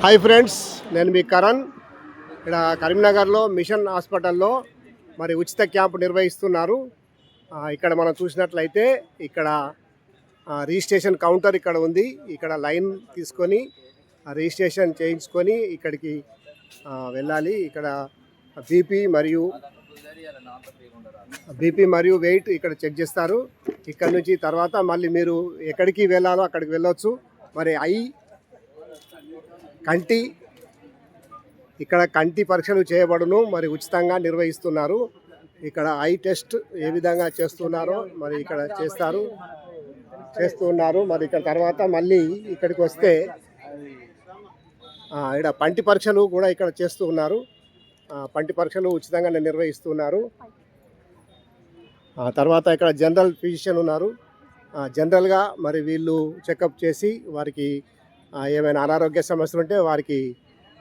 Hi friends, నేను మీ కరణ్. ఇక్కడ కరీంనగర్లో మిషన్ హాస్పిటల్లో మరి ఉచిత క్యాంపు నిర్వహిస్తున్నారు. ఇక్కడ మనం చూసినట్లయితే ఇక్కడ రిజిస్ట్రేషన్ కౌంటర్ ఇక్కడ ఉంది. ఇక్కడ లైన్ తీసుకొని రిజిస్ట్రేషన్ చేయించుకొని ఇక్కడికి వెళ్ళాలి. ఇక్కడ బీపీ మరియు వెయిట్ ఇక్కడ చెక్ చేస్తారు. ఇక్కడ నుంచి తర్వాత మళ్ళీ మీరు ఎక్కడికి వెళ్ళాలో అక్కడికి వెళ్ళొచ్చు. మరి కంటి పరీక్షలు చేయబడును. మరి ఉచితంగా నిర్వహిస్తున్నారు. ఇక్కడ ఐ టెస్ట్ ఏ విధంగా చేస్తున్నారో మరి ఇక్కడ చేస్తున్నారు. మరి ఇక్కడ తర్వాత మళ్ళీ ఇక్కడికి వస్తే ఇక్కడ పంటి పరీక్షలు కూడా ఇక్కడ చేస్తూ ఉన్నారు. పంటి పరీక్షలు ఉచితంగా నిర్వహిస్తున్నారు. తర్వాత ఇక్కడ జనరల్ ఫిజిషియన్ ఉన్నారు. జనరల్గా మరి వీళ్ళు చెకప్ చేసి వారికి ఏమైనా అనారోగ్య సమస్యలు ఉంటే వారికి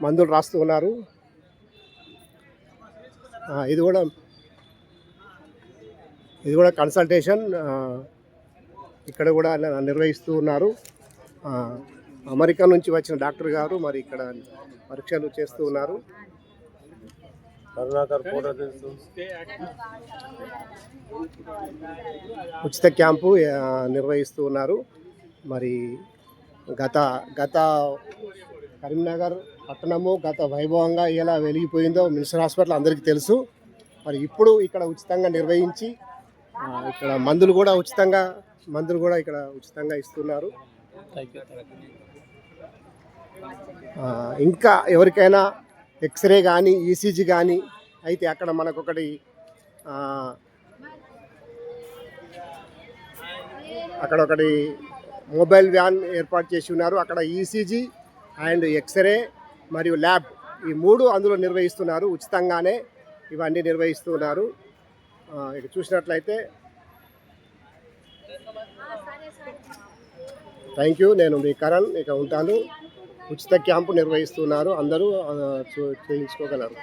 మందులు రాస్తూ ఉన్నారు. ఇది కూడా కన్సల్టేషన్ ఇక్కడ కూడా నిర్వహిస్తూ ఉన్నారు. అమెరికా నుంచి వచ్చిన డాక్టర్ గారు మరి ఇక్కడ పరీక్షలు చేస్తూ ఉన్నారు. ఉచిత క్యాంపు నిర్వహిస్తూ ఉన్నారు. మరి గత కరీంనగర్ పట్టణము గత వైభవంగా ఎలా వెలిగిపోయిందో మిషన్ హాస్పిటల్ అందరికీ తెలుసు. మరి ఇప్పుడు ఇక్కడ ఉచితంగా నిర్వహించి ఇక్కడ మందులు కూడా ఇక్కడ ఉచితంగా ఇస్తున్నారు. ఇంకా ఎవరికైనా ఎక్స్రే కానీ ఈసీజీ కానీ అయితే అక్కడ మనకొకటి మొబైల్ వ్యాన్ ఏర్పాటు చేసి ఉన్నారు. అక్కడ ఈసీజీ అండ్ ఎక్స్రే మరియు ల్యాబ్ ఈ మూడు అందులో నిర్వహిస్తున్నారు. ఉచితంగానే ఇవన్నీ నిర్వహిస్తున్నారు. ఇక చూసినట్లయితే థ్యాంక్ యూ. నేను మీ కరణ్ ఇక ఉంటాను. ఉచిత క్యాంపు నిర్వహిస్తున్నారు. అందరూ చేయించుకోగలరు.